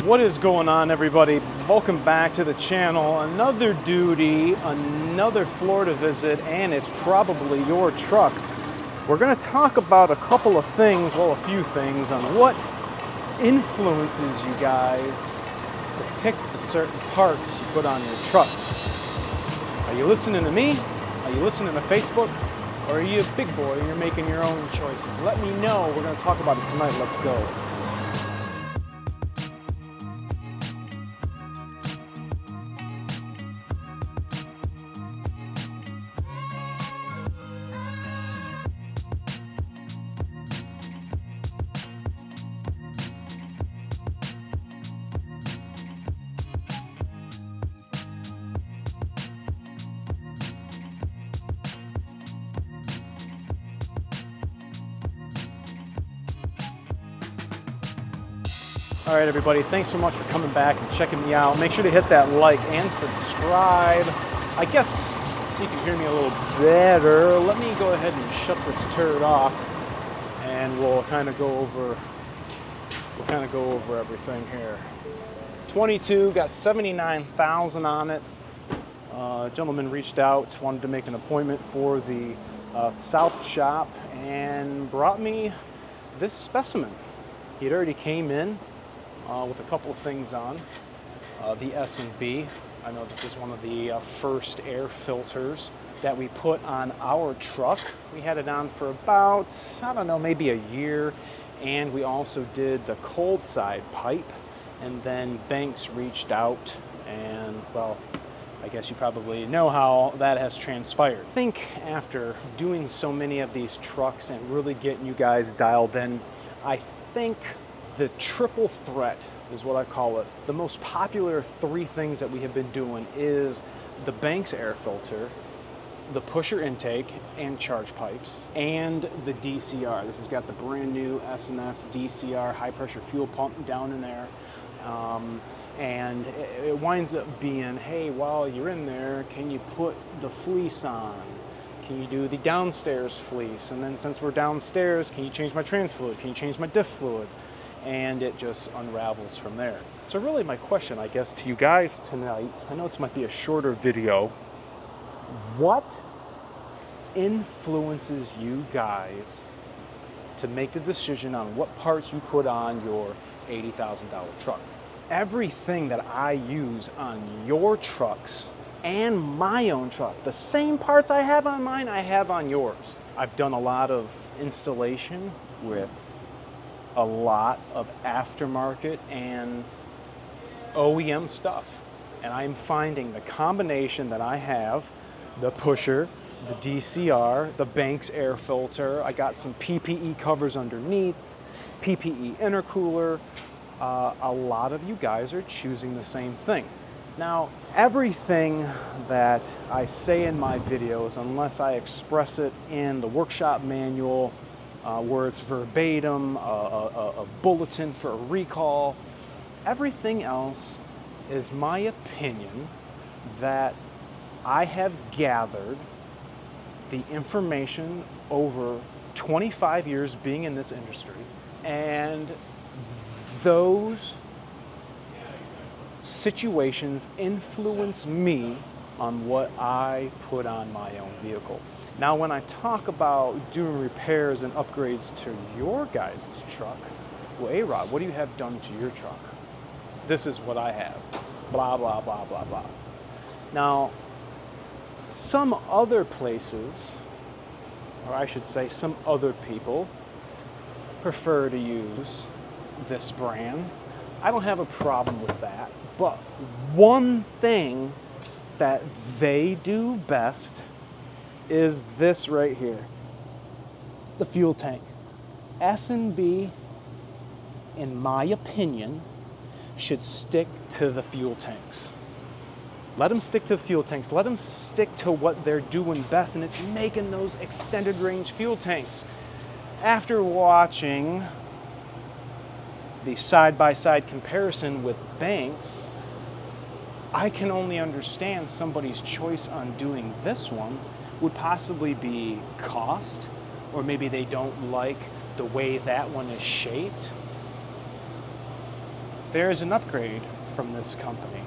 What is going on, everybody? Welcome back to the channel. Another duty, another Florida visit, and it's probably your truck. We're going to talk about a couple of things, well, a few things, on what influences you guys to pick the certain parts you put on your truck. Are you listening to me? Are you listening to Facebook? Or are you a big boy and you're making your own choices? Let me know. We're going to talk about it tonight. Let's go. All right, everybody, thanks so much for coming back and checking me out. Make sure to hit that like and subscribe. I guess, so you can hear me a little better, let me go ahead and shut this turd off, and we'll kind of go over everything here. 22, got 79,000 on it. A gentleman reached out, wanted to make an appointment for the South shop, and brought me this specimen. He'd already came in with a couple of things on. The S&B. I know this is one of the first air filters that we put on our truck. We had it on for about, I don't know, maybe a year. And we also did the cold side pipe. And then Banks reached out and, well, I guess you probably know how that has transpired. I think after doing so many of these trucks and really getting you guys dialed in, I think the triple threat is what I call it. The most popular three things that we have been doing is the Banks air filter, the pusher intake and charge pipes, and the DCR. This has got the brand new S&S DCR high pressure fuel pump down in there. And it winds up being, hey, while you're in there, can you put the fleece on? Can you do the downstairs fleece? And then since we're downstairs, can you change my trans fluid? Can you change my diff fluid? And it just unravels from there. So really my question, I guess, to you guys tonight, I know this might be a shorter video, what influences you guys to make the decision on what parts you put on your $80,000 truck? Everything that I use on your trucks and my own truck, the same parts I have on mine, I have on yours. I've done a lot of installation with a lot of aftermarket and OEM stuff. And I'm finding the combination that I have, the pusher, the DCR, the Banks air filter, I got some PPE covers underneath, PPE intercooler. A lot of you guys are choosing the same thing. Now, everything that I say in my videos, unless I express it in the workshop manual, where it's verbatim, a bulletin for a recall, everything else is my opinion that I have gathered the information over 25 years being in this industry, and those situations influence me on what I put on my own vehicle. Now, when I talk about doing repairs and upgrades to your guys' truck, well, A-Rod, what do you have done to your truck? This is what I have. Blah, blah, blah, blah, blah. Now, some other places, or I should say some other people, prefer to use this brand. I don't have a problem with that, but one thing that they do best is this right here, the fuel tank. S&B, in my opinion, should stick to the fuel tanks. Let them stick to the fuel tanks. Let them stick to what they're doing best, and it's making those extended range fuel tanks. After watching the side-by-side comparison with Banks, I can only understand somebody's choice on doing this one would possibly be cost, or maybe they don't like the way that one is shaped. there is an upgrade from this company.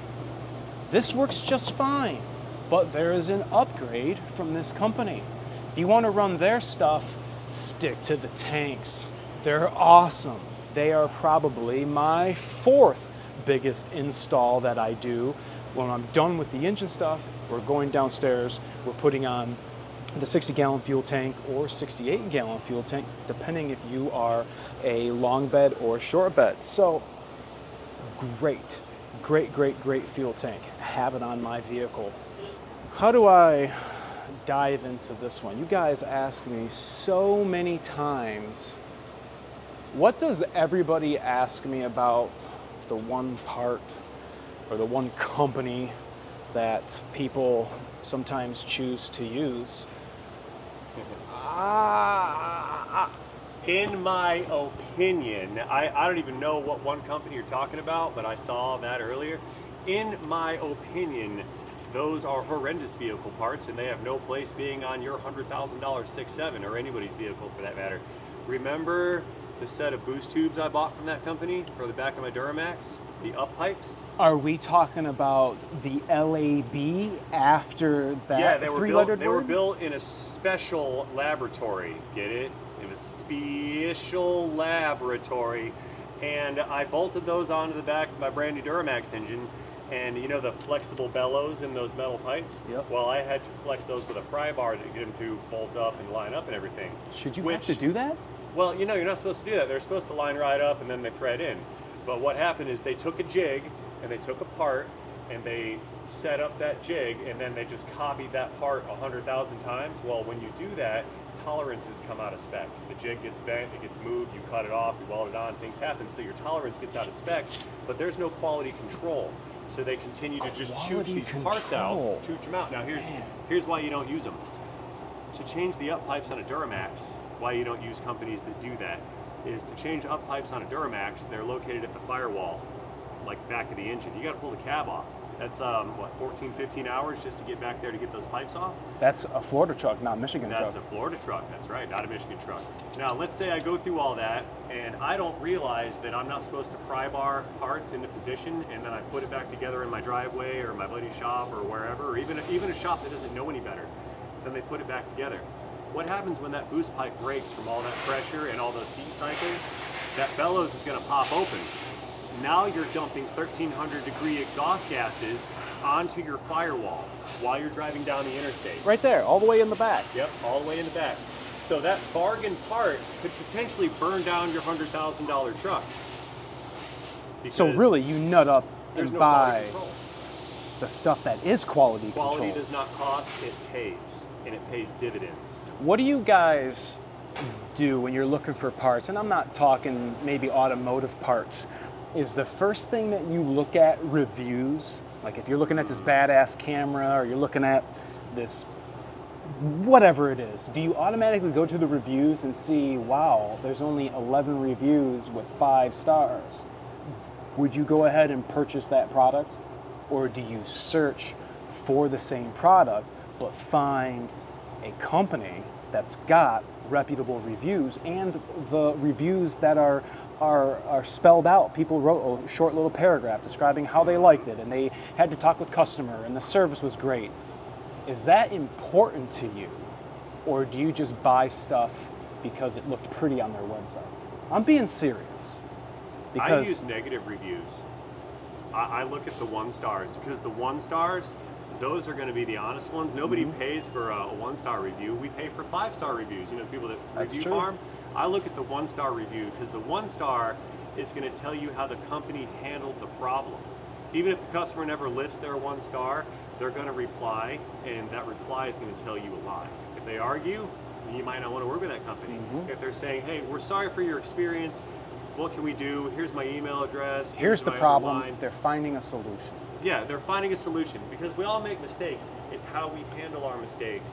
This works just fine, but there is an upgrade from this company. If you want to run their stuff, stick to the tanks. They're awesome. They are probably my 4th biggest install that I do. When I'm done with the engine stuff, we're going downstairs, we're putting on the 60-gallon fuel tank or 68-gallon fuel tank, depending if you are a long bed or short bed. So great fuel tank. Have it on my vehicle. How do I dive into this one? You guys ask me so many times, what does everybody ask me about the one part or the one company that people sometimes choose to use? In my opinion, I don't even know what one company you're talking about, but I saw that earlier. In my opinion, those are horrendous vehicle parts, and they have no place being on your $100,000 6.7 or anybody's vehicle for that matter. Remember the set of boost tubes I bought from that company for the back of my Duramax? The up pipes? Are we talking about the LAB after that? Yeah, they were word? built in a special laboratory. Get it? It was a special laboratory, and I bolted those onto the back of my brand new Duramax engine. And you know the flexible bellows in those metal pipes? Yep. Well, I had to flex those with a pry bar to get them to bolt up and line up and everything. Should you have to do that? Well, you know, you're not supposed to do that. They're supposed to line right up and then they thread in. But what happened is they took a jig and they took a part and they set up that jig and then they just copied that part 100,000 times. Well, when you do that, tolerances come out of spec. The jig gets bent, it gets moved, you cut it off, you weld it on, things happen. So your tolerance gets out of spec, but there's no quality control. So they continue to just chooch these parts out, chooch them out. Now here's why you don't use them. To change the up pipes on a Duramax, why you don't use companies that do that, is to change up pipes on a Duramax, they're located at the firewall, like back of the engine. You gotta pull the cab off. That's, what, 14, 15 hours just to get back there to get those pipes off? That's a Florida truck, not a Michigan truck. That's a Florida truck, that's right, not a Michigan truck. Now, let's say I go through all that, and I don't realize that I'm not supposed to pry bar parts into position, and then I put it back together in my driveway, or my buddy's shop, or wherever, or even a shop that doesn't know any better. Then they put it back together. What happens when that boost pipe breaks from all that pressure and all those heat cycles? That bellows is gonna pop open. Now you're dumping 1,300 degree exhaust gases onto your firewall while you're driving down the interstate. Right there, all the way in the back. Yep, all the way in the back. So that bargain part could potentially burn down your $100,000 truck. So really, you nut up and no buy the stuff that is quality control. Quality does not cost, it pays, and it pays dividends. What do you guys do when you're looking for parts? And I'm not talking maybe automotive parts. Is the first thing that you look at reviews? Like if you're looking at this badass camera or you're looking at this whatever it is, do you automatically go to the reviews and see, wow, there's only 11 reviews with 5 stars? Would you go ahead and purchase that product? Or do you search for the same product but find a company that's got reputable reviews and the reviews that are spelled out? People wrote a short little paragraph describing how they liked it and they had to talk with customer and the service was great. Is that important to you? Or do you just buy stuff because it looked pretty on their website? I'm being serious. Because I use negative reviews. I look at the 1 stars because the 1 stars, those are going to be the honest ones. Nobody pays for a 1-star review. We pay for 5-star reviews. You know, people that review farm. I look at the 1-star review because the 1 star is going to tell you how the company handled the problem. Even if the customer never lists their 1 star, they're going to reply, and that reply is going to tell you a lie. If they argue, you might not want to work with that company. If they're saying, hey, we're sorry for your experience, what can we do? Here's my email address. Here's the problem. They're finding a solution. Yeah, they're finding a solution because we all make mistakes. It's how we handle our mistakes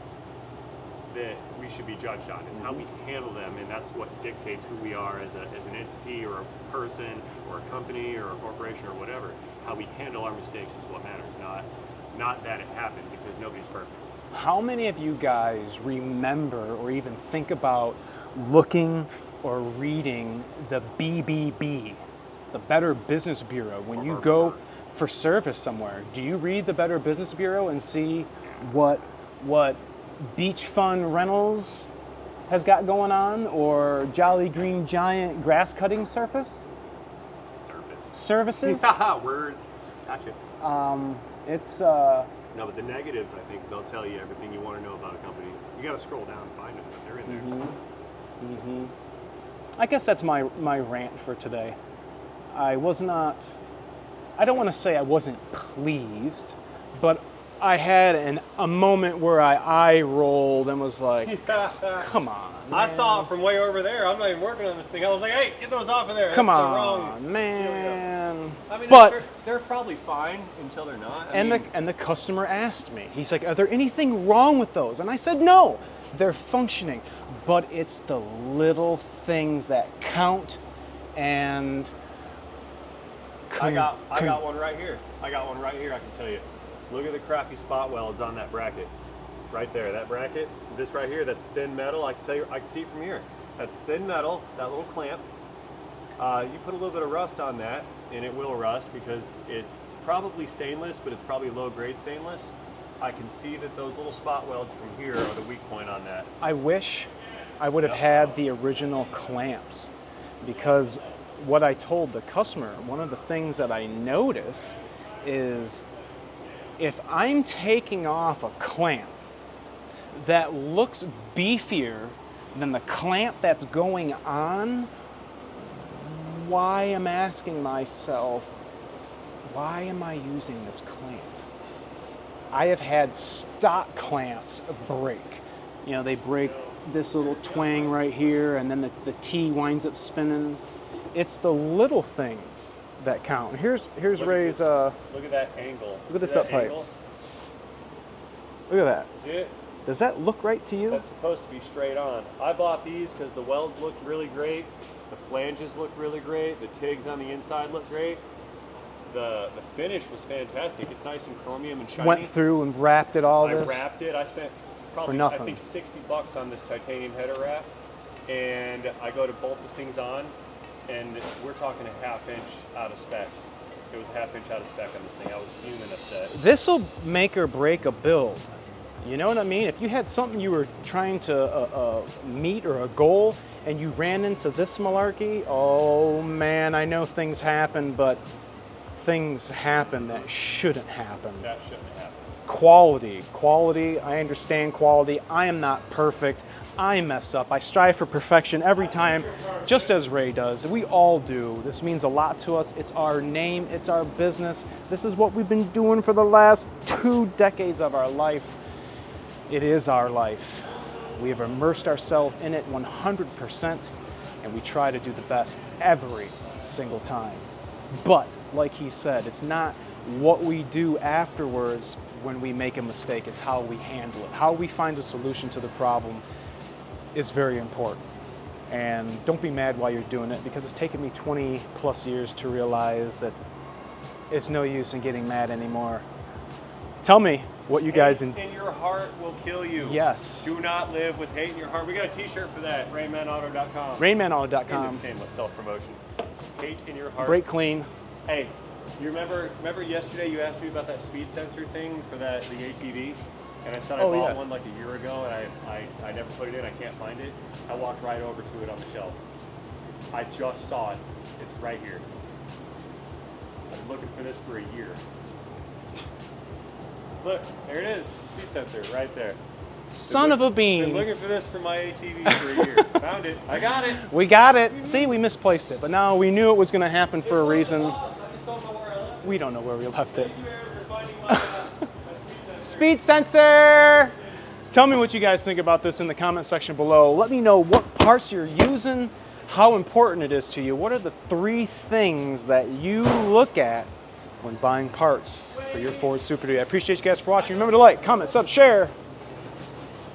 that we should be judged on. It's how we handle them, and that's what dictates who we are as an entity or a person or a company or a corporation or whatever. How we handle our mistakes is what matters, not that it happened, because nobody's perfect. How many of you guys remember or even think about looking or reading the BBB, the the Better Business Bureau when you go for service somewhere. Do you read the Better Business Bureau and see what Beach Fun Rentals has got going on, or Jolly Green Giant grass cutting services? Words. Gotcha. It's No, but the negatives, I think they'll tell you everything you want to know about a company. You got to scroll down and find them, but they're in there. I guess that's my rant for today. I don't want to say I wasn't pleased, but I had a moment where I eye rolled and was like, come on, man. I saw it from way over there. I'm not even working on this thing. I was like, hey, get those off of there. Come That's on, the wrong man. I mean, but they're probably fine until they're not. And the customer asked me, he's like, are there anything wrong with those? And I said, no, they're functioning. But it's the little things that count. And I got one right here. I can tell you. Look at the crappy spot welds on that bracket. Right there, that bracket. This right here, that's thin metal. I can tell you, I can see it from here. That's thin metal, that little clamp. You put a little bit of rust on that, and it will rust because it's probably stainless, but it's probably low-grade stainless. I can see that those little spot welds from here are the weak point on that. I wish I would have had the original clamps, because what I told the customer, one of the things that I notice is if I'm taking off a clamp that looks beefier than the clamp that's going on, why am I asking myself, why am I using this clamp? I have had stock clamps break. You know, they break this little twang right here, and then the T winds up spinning. It's the little things that count. Here's Ray's. Look at that angle. Look at this up pipe. Look at that. See it? Does that look right to you? That's supposed to be straight on. I bought these because the welds looked really great, the flanges looked really great, the tigs on the inside looked great. The finish was fantastic. It's nice and chromium and shiny. Went through and wrapped it all. I wrapped it. I spent probably, I think, $60 on this titanium header wrap, and I go to bolt the things on, and we're talking a half inch out of spec. It was a half inch out of spec on this thing. I was fuming upset. This'll make or break a build. You know what I mean? If you had something you were trying to meet or a goal, and you ran into this malarkey, oh man, I know things happen, but things happen that shouldn't happen. That shouldn't happen. Quality, I understand quality. I am not perfect. I mess up. I strive for perfection every time, just as Ray does. We all do. This means a lot to us. It's our name, it's our business. This is what we've been doing for the last 2 decades of our life. It is our life. We have immersed ourselves in it 100%, and we try to do the best every single time. But, like he said, it's not what we do afterwards when we make a mistake. It's how we handle it. How we find a solution to the problem is very important. And don't be mad while you're doing it, because it's taken me 20 plus years to realize that it's no use in getting mad anymore. Tell me what you guys... Hate in your heart will kill you. Yes. Do not live with hate in your heart. We got a t-shirt for that, RainmanAuto.com. RainmanAuto.com. Shameless self-promotion. Hate in your heart. Brake clean. Hey, you remember yesterday you asked me about that speed sensor thing for the ATV? And I said I bought one like a year ago, and I never put it in. I can't find it. I walked right over to it on the shelf. I just saw it. It's right here. I've been looking for this for a year. Look, there it is. Speed sensor right there. Son of a bean. Been looking for this for my ATV for a year. Found it. I got it. We got it. See, we misplaced it, but now we knew it was going to happen for a reason. I just don't know where I left it. We don't know where we left it. Thank you, Aaron, for finding my Speed sensor! Tell me what you guys think about this in the comment section below. Let me know what parts you're using, how important it is to you. What are the 3 things that you look at when buying parts for your Ford Superduty? I appreciate you guys for watching. Remember to like, comment, sub, share.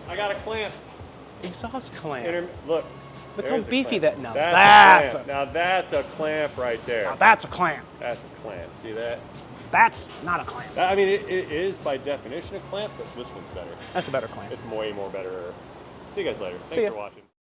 I got a clamp. Exhaust clamp. Look. Look how beefy that now. Now that's a clamp right there. Now that's a clamp. That's a clamp. See that? That's not a clamp. I mean, it is by definition a clamp, but this one's better. That's a better clamp. It's way more better. See you guys later. See Thanks ya. for watching.